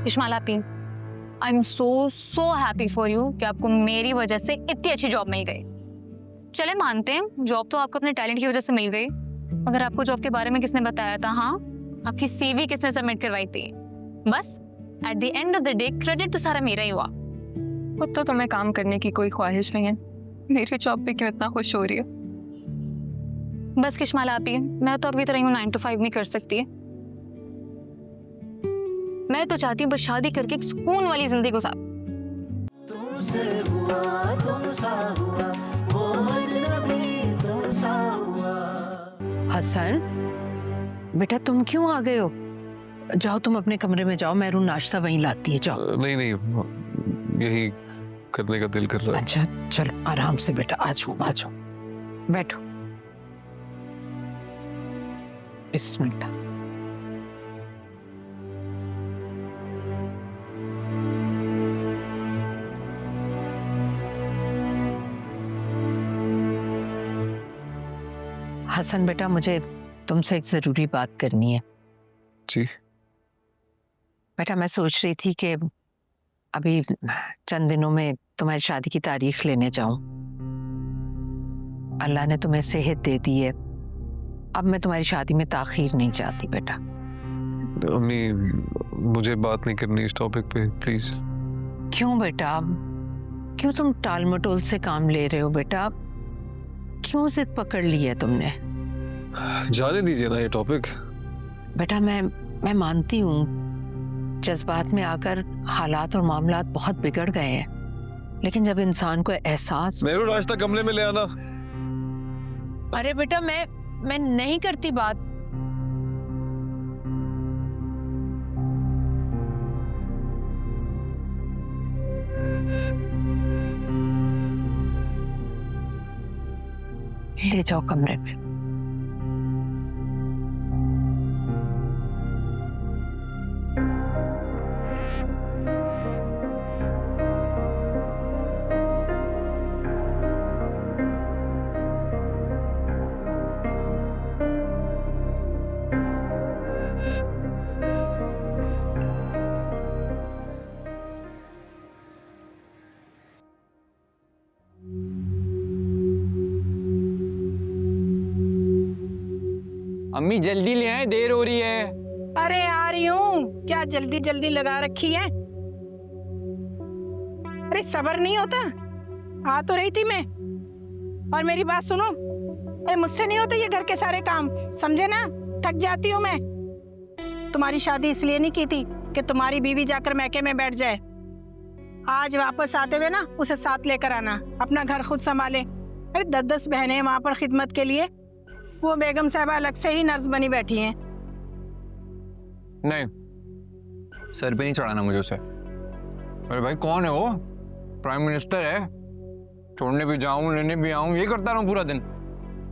इश्माल आपी, I am so happy for you कि आपको मेरी वजह से इतनी अच्छी जॉब मिल गई। चले मानते हैं जॉब तो आपको अपने टैलेंट की वजह से मिल गई, मगर आपको जॉब के बारे में किसने बताया था? हाँ, आपकी सीवी किसने सबमिट करवाई थी? बस at the end of the day credit तो सारा मेरा ही हुआ। खुद तो तुम्हें काम करने की कोई ख्वाहिश नहीं है, मेरी जॉब पे क्यों इतना खुश हो रही है? बस किश्माल आपी, मैं तो अभी तरह 9 to 5 नहीं कर सकती। मैं तो चाहती हूँ बस शादी करके एक सुकून वाली जिंदगी गुजार। तुमसे हुआ तुमसा हुआ वो अजनबी तुमसा हुआ। हसन बेटा तुम क्यों आ गए हो? जाओ तुम अपने कमरे में जाओ, मैरून नाश्ता वहीं लाती है, जाओ। नहीं, यही करने का दिल कर रहा है। अच्छा चलो आराम से बेटा, आ जाओ बैठो। बिस्मिल्लाह। हसन बेटा मुझे तुमसे एक जरूरी बात करनी है। जी बेटा मैं सोच रही थी कि अभी चंद दिनों में तुम्हारी शादी की तारीख लेने जाऊं। अल्लाह ने तुम्हें सेहत दे दी है, अब मैं तुम्हारी शादी में ताखीर नहीं चाहती बेटा। अम्मी, मुझे बात नहीं करनी इस टॉपिक पे, प्लीज। क्यों बेटा, क्यों तुम टाल मटोल से काम ले रहे हो बेटा? क्यों जिद पकड़ ली है तुमने? जाने दीजिए ना ये टॉपिक। बेटा मैं मानती हूँ जज्बात में आकर हालात और मामलात बहुत बिगड़ गए हैं, लेकिन जब इंसान को एहसास। मेरू नाश्ता कमरे में ले आना। अरे बेटा मैं नहीं करती बात। ले जाओ कमरे में। अम्मी जल्दी ले आए, देर हो रही है। अरे आ रही हूँ, क्या जल्दी जल्दी लगा रखी है? अरे सब्र नहीं होता? आ तो रही थी मैं। और मेरी बात सुनो, अरे मुझसे नहीं होते ये घर के सारे काम, समझे ना? थक जाती हूँ मैं। तुम्हारी शादी इसलिए नहीं की थी कि तुम्हारी बीवी जाकर मैके में बैठ जाए। आज वापस आते हुए ना उसे साथ लेकर आना, अपना घर खुद संभाले। अरे 10-10 बहनें वहां पर खिदमत के लिए, वो बेगम साहबा अलग से ही नर्स बनी बैठी हैं। नहीं, सर पे नहीं चढ़ाना मुझे उसे। अरे भाई कौन है वो? प्राइम मिनिस्टर है। छोड़ने भी जाऊं, लेने भी आऊं, ये करता रहूं पूरा दिन।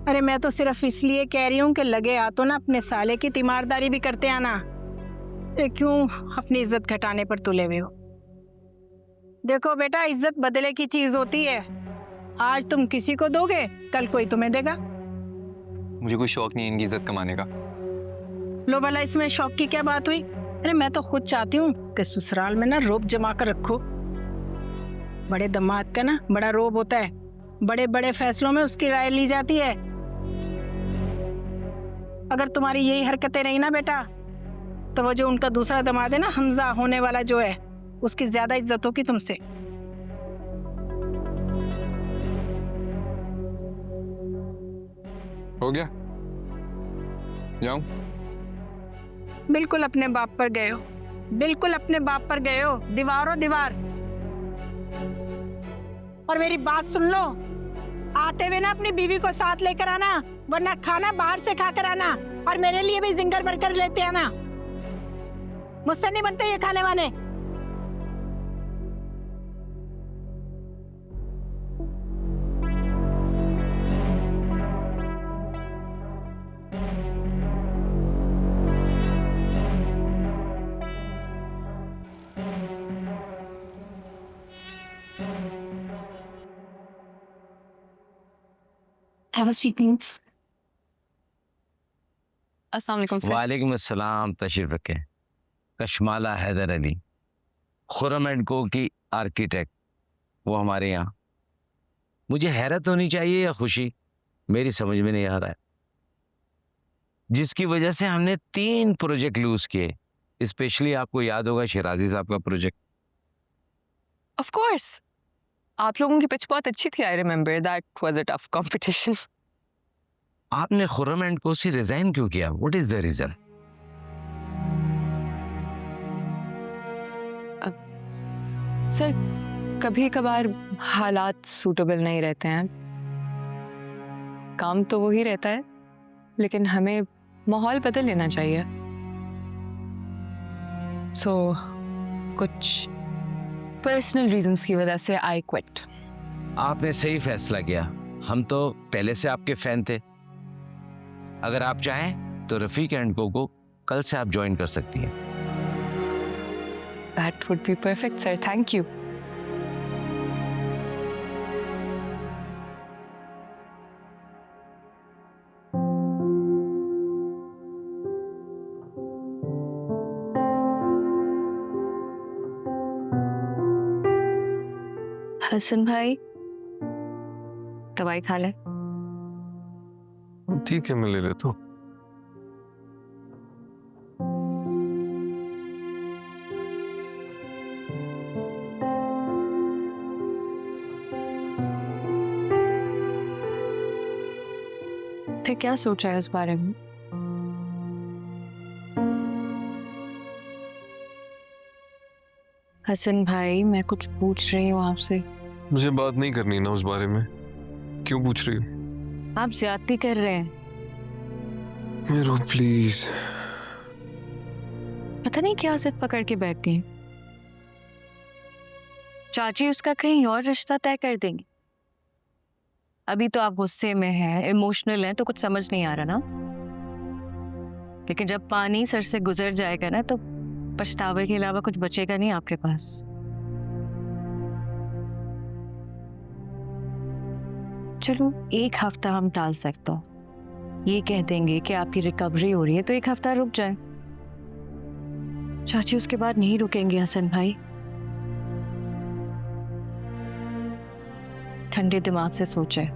अरे मैं तो सिर्फ इसलिए कह रही हूँ कि लगे हाथों ना अपने साले की तीमारदारी भी करते आना। अरे क्यों अपनी इज्जत घटाने पर तुले हुए हो? देखो बेटा, इज्जत बदले की चीज होती है। आज तुम किसी को दोगे, कल कोई तुम्हें देगा। मुझे कोई शौक नहीं है इनकी इज्जत कमाने का। लो भला इसमें शौक की क्या बात हुई? अरे मैं तो खुद चाहती हूँ कि ससुराल में ना रोब जमा कर रखो। बड़े दामाद का ना बड़ा रोब होता है, बड़े बड़े फैसलों में उसकी राय ली जाती है। अगर तुम्हारी यही हरकतें रही ना बेटा, तो वो जो उनका दूसरा दामाद है ना, हमजा होने वाला जो है, उसकी ज्यादा इज्जत होगी तुमसे। हो गया, जाऊं? बिल्कुल अपने बाप पर गए हो, बिल्कुल अपने बाप पर गए हो, दीवारों दीवार। और मेरी बात सुन लो, आते हुए ना अपनी बीवी को साथ लेकर आना, वरना खाना बाहर से खाकर आना, और मेरे लिए भी जिंगर भरकर लेते आना। मुझसे नहीं बनते ये खाने वाने। Have a seat, please. अस्सलाम वालेकुम सर। वालेकुम अस्सलाम, तशरीफ रखें। कशमाला हैदर अली, खुरम एंड को की आर्किटेक्ट, वो हमारे यहाँ। मुझे हैरत होनी चाहिए या खुशी, मेरी समझ में नहीं आ रहा है, जिसकी वजह से हमने 3 प्रोजेक्ट लूज किए। स्पेशली आपको याद होगा शिराजी साहब का प्रोजेक्ट। ऑफ कोर्स, आप लोगों की पिच बहुत अच्छी थी। I remember that was a tough competition. आपने खुरम एंड को से रिजाइन क्यों किया? What is the reason? Sir, कभी कभार हालात सूटेबल नहीं रहते हैं। काम तो वही रहता है, लेकिन हमें माहौल बदल लेना चाहिए। सो कुछ पर्सनल रीजंस की वजह से आई क्विट। आपने सही फैसला किया। हम तो पहले से आपके फैन थे। अगर आप चाहें तो रफीक एंड को कल से आप ज्वाइन कर सकती हैं। That would be perfect, sir. Thank you. Hasan भाई, दवाई खा ले। ठीक है, मैं ले लेता हूँ। फिर क्या सोचा है इस बारे में? हसन भाई, मैं कुछ पूछ रही हूँ आपसे। मुझे बात नहीं करनी ना उस बारे में। क्यों पूछ रही हो? आप ज्यादती कर रहे हैं। मेरो प्लीज। पता नहीं क्या जिद पकड़ के बैठ गई। चाची उसका कहीं और रिश्ता तय कर देंगी। अभी तो आप गुस्से में हैं, इमोशनल हैं, तो कुछ समझ नहीं आ रहा ना। लेकिन जब पानी सर से गुजर जाएगा ना, तो पछतावे के अलावा कुछ बचेगा नहीं आपके पास। चलो 1 हफ्ता हम टाल सकते हो। ये कह देंगे कि आपकी रिकवरी हो रही है, तो 1 हफ्ता रुक जाए। चाची उसके बाद नहीं रुकेंगे हसन भाई। ठंडे दिमाग से सोचे।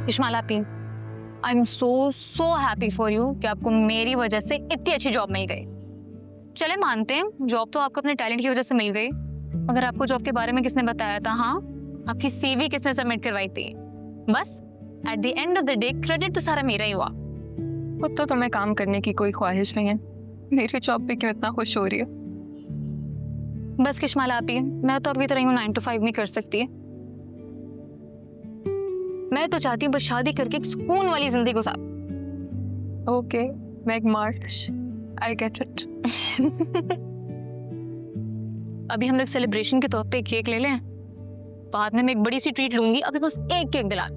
इश्माल आपी, I am so happy for you कि आपको मेरी वजह से इतनी अच्छी जॉब मिल गई। चले मानते हैं जॉब तो आपको अपने टैलेंट की वजह से मिल गई, मगर आपको जॉब के बारे में किसने बताया था? हाँ, आपकी सीवी किसने सबमिट करवाई थी? बस at the end of the day credit तो सारा मेरा ही हुआ। खुद तो तुम्हें काम करने की कोई ख्वाहिश नहीं है, मेरी जॉब पे क्यों इतना खुश हो रही है? बस किश्माल आपी, मैं तो अभी तरह हूँ 9 to 5 नहीं कर सकती। मैं तो चाहती हूँ बस शादी करके एक सुकून वाली जिंदगी गुजार। ओके, मैग मार्च, आई गेट इट। अभी हम लोग सेलिब्रेशन के तौर पे केक ले लें, बाद में मैं एक बड़ी सी ट्रीट लूंगी। अभी बस एक केक दिला।